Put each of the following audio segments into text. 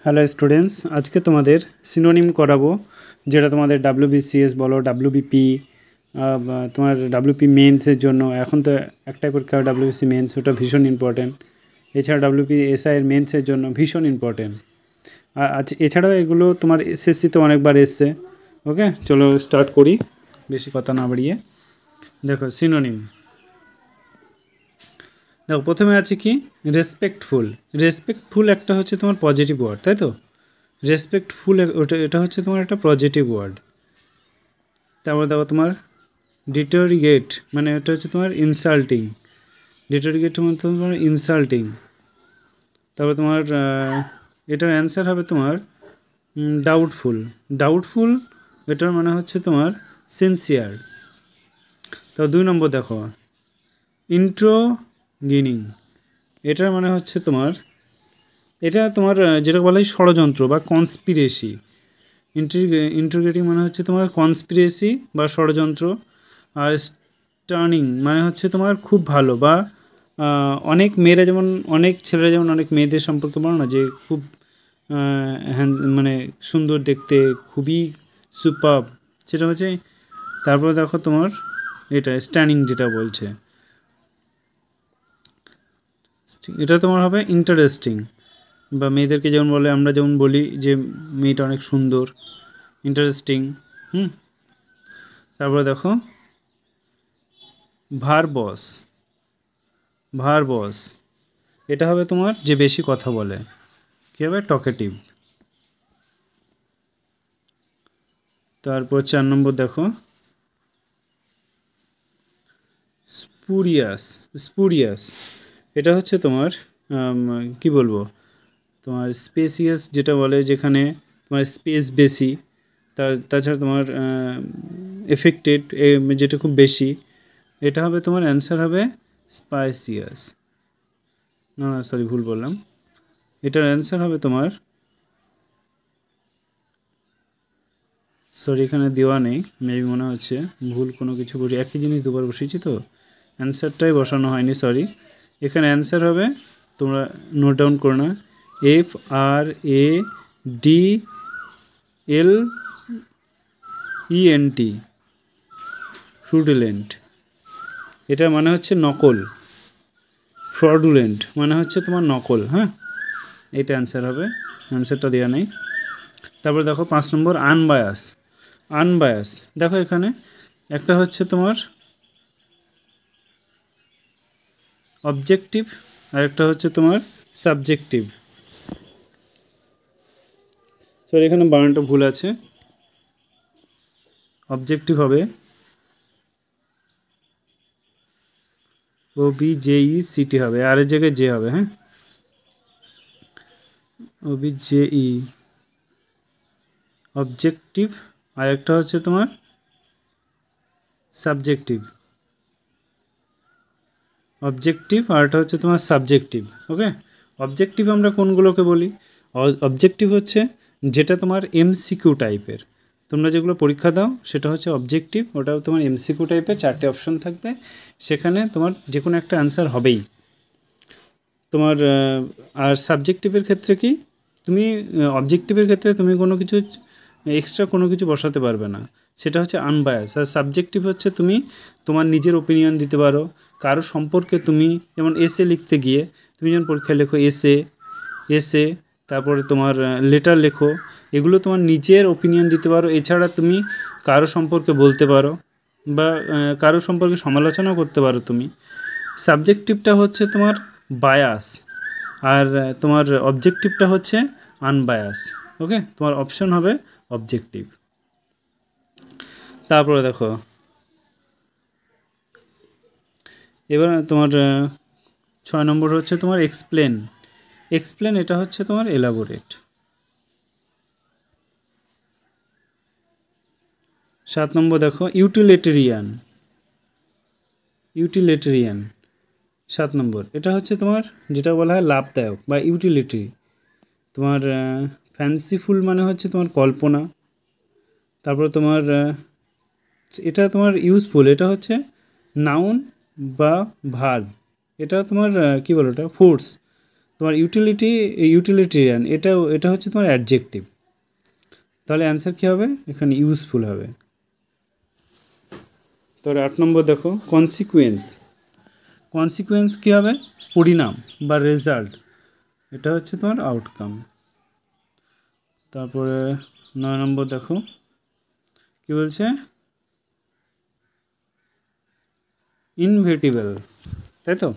Hello students, আজকে তোমাদের synonym করাবো, যেটা তোমাদের ডাব্লিউবিসিএস বলো, ডাব্লিউবিপি, তোমার ডাব্লিউপি মেন্সের জন্য। এখন তো একটাই পরীক্ষা ডাব্লিউবিসি মেন্স, ওটা ভীষণ ইম্পর্ট্যান্ট। এছাড়া ডাব্লিউপি এসআইয়ের মেন্সের জন্য ভীষণ ইম্পর্ট্যান্ট। আর এছাড়াও এগুলো তোমার এসএসসিতে অনেকবার এসছে। ওকে, চলো স্টার্ট করি বেশি কথা না বাড়িয়ে। দেখো সিনোনিম, দেখো প্রথমে আছে কি রেসপেক্টফুল। রেসপেক্টফুল একটা হচ্ছে তোমার পজিটিভ ওয়ার্ড, তাই তো? রেসপেক্টফুল এটা হচ্ছে তোমার একটা পজিটিভ ওয়ার্ড। তারপর দেখো তোমার ডিটোরিগেট, মানে এটা হচ্ছে তোমার ইনসাল্টিং। ডিটোরিগেট মানে তোমার ইনসাল্টিং। তারপর তোমার এটার অ্যান্সার হবে তোমার ডাউটফুল। ডাউটফুল এটার মানে হচ্ছে তোমার সিনসিয়ার। তো 2 নম্বর দেখো ইন্ট্রোগিনিং, এটার মানে হচ্ছে তোমার, এটা তোমার যেটা বলা হয় ষড়যন্ত্র বা কনস্পিরেসি। ইন্ট্রোগেটিং মানে হচ্ছে তোমার কনস্পিরেসি বা ষড়যন্ত্র। আর স্টার্নিং মানে হচ্ছে তোমার খুব ভালো, বা অনেক মেয়েরা যেমন, অনেক ছেলেরা যেমন অনেক মেয়েদের সম্পর্কে বলো না যে খুব মানে সুন্দর দেখতে, খুবই সুপার, সেটা হচ্ছে। তারপর দেখো তোমার এটা স্টার্নিং যেটা বলছে, এটা তোমার হবে ইন্টারেস্টিং। বা মেয়েদেরকে যেমন বলে, আমরা যেমন বলি যে মেয়েটা অনেক সুন্দর, ইন্টারেস্টিং। তারপরে দেখো ভার্বস। ভার্বস এটা হবে তোমার যে বেশি কথা বলে, কী হবে টকেটিভ। তারপর 4 নম্বর দেখো স্পুরিয়াস। স্পুরিয়াস এটা হচ্ছে তোমার কি বলবো, তোমার স্পেসিয়াস যেটা বলে, যেখানে তোমার স্পেস বেশি। তাছাড়া তোমার এফেক্টেড যেটা খুব বেশি, এটা হবে তোমার অ্যান্সার হবে স্পাইসিয়াস। না না সরি, ভুল বললাম। এটার অ্যান্সার হবে তোমার, সরি এখানে দেওয়া নেই, মেবি মনে হচ্ছে ভুল কোনো কিছু করি, একই জিনিস দুবার বসিয়েছি তো অ্যান্সারটাই বসানো হয়নি, সরি। এখানে অ্যান্সার হবে, তোমরা নোট ডাউন করো না, FRADLENT, ফ্রুডুলেন্ট। এটা মানে হচ্ছে নকল। ফ্রডুলেন্ট মানে হচ্ছে তোমার নকল। হ্যাঁ, এটা অ্যান্সার হবে, অ্যান্সারটা দেওয়া নেই। তারপরে দেখো 5 নম্বর আনবায়াস। আনবায়াস দেখো এখানে একটা হচ্ছে তোমার অবজেক্টিভ, আর একটা হচ্ছে তোমার সাবজেক্টিভ। সরি এখানে বানানটা ভুল আছে, অবজেক্টিভ হবে OBJECT হবে, আর এর জায়গায় জে হবে। হ্যাঁ, OBJE অবজেক্টিভ, আর একটা হচ্ছে তোমার সাবজেক্টিভ। অবজেক্টিভ আর একটা হচ্ছে তোমার সাবজেক্টিভ। ওকে, অবজেক্টিভ আমরা কোনগুলোকে বলি? অবজেক্টিভ হচ্ছে যেটা তোমার MCQ টাইপের, তোমরা যেগুলো পরীক্ষা দাও সেটা হচ্ছে অবজেক্টিভ। ওটাও তোমার MCQ টাইপের, 4টে অপশন থাকবে, সেখানে তোমার যে কোনো একটা অ্যান্সার হবেই তোমার। আর সাবজেক্টিভের ক্ষেত্রে কি, তুমি অবজেক্টিভের ক্ষেত্রে তুমি কোনো কিছু এক্সট্রা কোনো কিছু বসাতে পারবে না, সেটা হচ্ছে আনবায়াস। আর সাবজেক্টিভ হচ্ছে তুমি তোমার নিজের ওপিনিয়ন দিতে পারো কারো সম্পর্কে। তুমি যেমন এসে লিখতে গিয়ে, তুমি যেমন পরীক্ষায় লেখো এসে, এসে তারপরে তোমার লেটার লেখো, এগুলো তোমার নিজের ওপিনিয়ন দিতে পারো। এছাড়া তুমি কারো সম্পর্কে বলতে পারো, বা কারো সম্পর্কে সমালোচনাও করতে পারো তুমি। সাবজেক্টিভটা হচ্ছে তোমার বায়াস, আর তোমার অবজেক্টিভটা হচ্ছে আনবায়াস। ওকে, তোমার অপশন হবে অবজেক্টিভ। তারপরে দেখো এবার তোমার 6 নম্বর হচ্ছে তোমার এক্সপ্লেন। এক্সপ্লেন এটা হচ্ছে তোমার এলাবোরেট। 7 নম্বর দেখো ইউটিলিটেরিয়ান। ইউটিলিটেরিয়ান 7 নম্বর, এটা হচ্ছে তোমার যেটা বলা হয় লাভদায়ক বা ইউটিলিটি। তোমার ফ্যান্সিফুল মানে হচ্ছে তোমার কল্পনা। তারপর তোমার এটা তোমার ইউজফুল, এটা হচ্ছে নাউন বা ভার্ব। এটা তোমার কী বলো, এটা ফোর্স। তোমার ইউটিলিটেরিয়ান এটা হচ্ছে তোমার অ্যাডজেক্টিভ। তাহলে অ্যান্সার কী হবে? এখানে ইউজফুল হবে। তাহলে 8 নম্বর দেখো, কনসিকুয়েন্স কী হবে? পরিণাম বা রেজাল্ট, এটা হচ্ছে তোমার আউটকাম। তারপরে 9 নম্বর দেখো কি বলছে, ইনভেটিবল, তাই তো?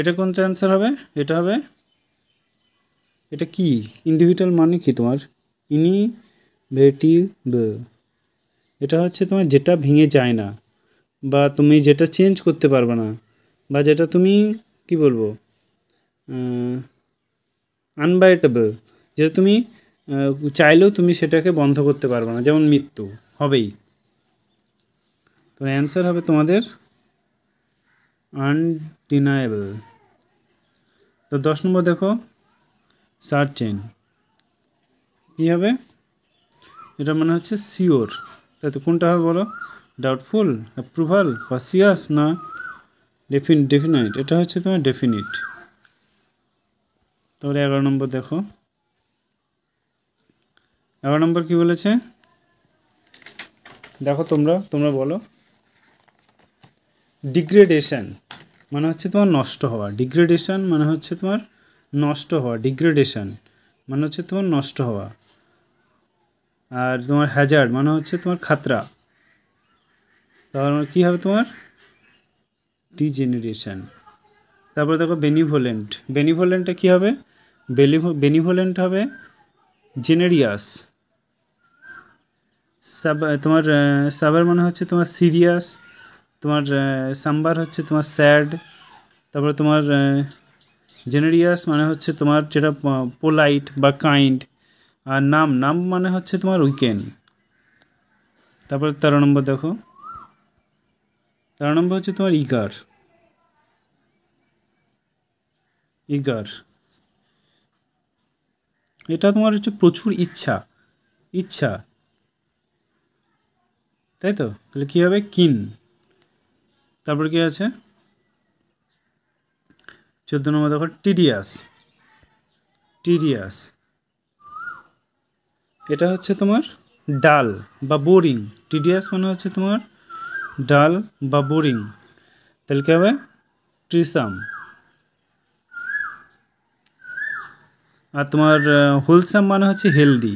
এটা কোন অ্যান্সার হবে? এটা হবে, এটা কি ইন্ডিভিজুয়াল মানে কি তোমার? ইনভেটিবল এটা হচ্ছে তোমার যেটা ভেঙে যায় না, বা তুমি যেটা চেঞ্জ করতে পারবে না, বা যেটা তুমি কি বলবো, আনবাইটেবল, যেটা তুমি চাইলেও তুমি সেটাকে বন্ধ করতে পারবে না, যেমন মৃত্যু হবেই। তো অ্যান্সার হবে তোমাদের আনডিনায়েবল। তো 10 নম্বর দেখো, সার্টেন কী হবে? এটা মানে হচ্ছে শিওর, তাই তো? কোনটা হবে বলো? ডাউটফুল, অ্যাপ্রুভাল, কসিয়াস না ডেফিনাইট? এটা হচ্ছে তোমার ডেফিনিট। তাহলে 11 নম্বর দেখো, 11 নম্বর কী বলেছে দেখো, তোমরা বলো। ডিগ্রেডেশন মানে হচ্ছে তোমার নষ্ট হওয়া, ডিগ্রেডেশন মানে হচ্ছে তোমার নষ্ট হওয়া, ডিগ্রেডেশন মানে হচ্ছে তোমার নষ্ট হওয়া। আর তোমার হ্যাজার্ড মানে হচ্ছে তোমার খাতরা। তাহলে কী হবে তোমার? ডিজেনারেশন। তারপরে দেখো বেনিভোলেন্টটা কী হবে? বেনিভোলেন্ট হবে জেনেরিয়াস। তোমার সাবার মানে হচ্ছে তোমার সিরিয়াস, তোমার সাম্বার হচ্ছে তোমার স্যাড। তারপরে তোমার জেনেরিয়াস মানে হচ্ছে তোমার যেটা পোলাইট বা কাইন্ড। আর নাম মানে হচ্ছে তোমার উইকেন্ড। তারপরে 13 নম্বর দেখো, 13 নম্বর হচ্ছে তোমার ইগার। এটা তোমার হচ্ছে প্রচুর ইচ্ছা, তাই তো? তাহলে কী হবে? কিন। তারপর কি আছে 14 নম্বর দেখো, টিডিয়াস। এটা হচ্ছে তোমার ডাল বা বোরিং। টিডিয়াস মানে হচ্ছে তোমার ডাল বা বোরিং। তাহলে কী হবে? ট্রিসাম। আর তোমার হোলসাম মানে হচ্ছে হেলদি।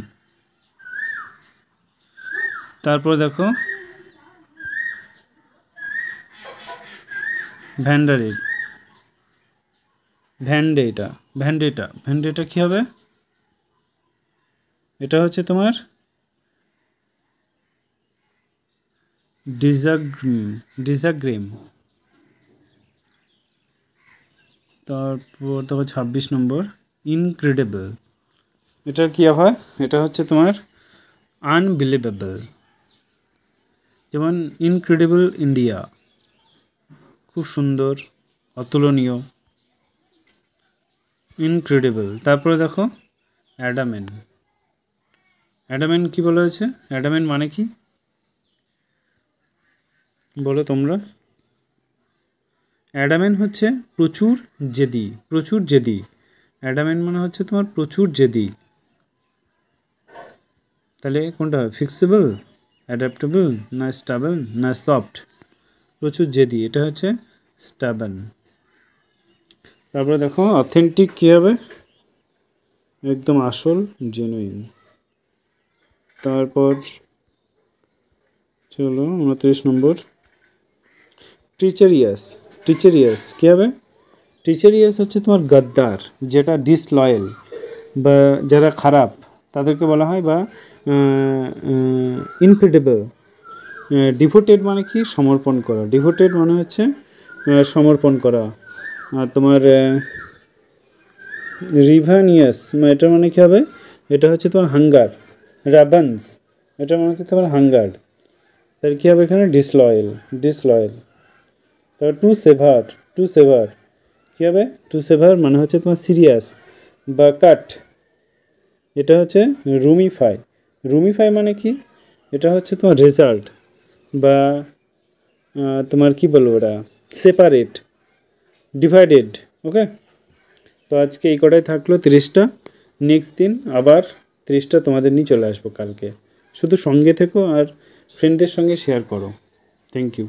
তারপর দেখো ভ্যান্ডেটা কী হবে? এটা হচ্ছে তোমার ডিজাগ্রেম। তারপর দেখো 26 নম্বর, ইনক্রেডিবল। এটা কী হয়? এটা হচ্ছে তোমার আনবিলিভেবল। যেমন ইনক্রেডিবল ইন্ডিয়া, খুব সুন্দর, অতুলনীয়, ইনক্রেডিবল। তারপরে দেখো অ্যাডামেন্ট কী বলা হয়েছে? অ্যাডামেন্ট মানে কি বলো তোমরা? অ্যাডামেন্ট হচ্ছে প্রচুর জেদি। অ্যাডামেন্ট মানে হচ্ছে তোমার প্রচুর জেদি। তাহলে কোনটা হবে? ফিক্সিবল, অ্যাডাপ্টেবল, না স্টেবল, না সফট? প্রচুর জেদি, এটা হচ্ছে স্টেবল। তারপরে দেখো অথেন্টিক কী হবে? একদম আসল, জেনুইন। তারপর চলো 29 নম্বর, টিচারিয়াস কী হবে? টিচারিয়াস হচ্ছে তোমার গদ্দার, যেটা ডিসলয়েল বা যারা খারাপ তাদেরকে বলা হয়, বা ইনক্রেডিবল। ডিভোটেড মানে কি? সমর্পণ করা। ডিভোটেড মানে হচ্ছে সমর্পণ করা। আর তোমার রিভানিয়াস এটা মানে কী হবে? এটা হচ্ছে তোমার হাঙ্গার। রাবান্স এটা মানে হচ্ছে তোমার হাঙ্গার। তাহলে কী হবে এখানে? ডিসলয়েল। তারপর টু সেভার কী হবে? টু সেভার মানে হচ্ছে তোমার সিরিয়াস বা কাট। এটা হচ্ছে রুমিফাই মানে কি? এটা হচ্ছে তোমার রেজাল্ট, বা তোমার কি বলবো ওটা, সেপারেট, ডিভাইডেড। ওকে, তো আজকে এই কটাই থাকলো 30টা। নেক্সট দিন আবার 30টা তোমাদের নিয়ে চলে আসবো কালকে। শুধু সঙ্গে থেকো আর ফ্রেন্ডদের সঙ্গে শেয়ার করো। Thank you.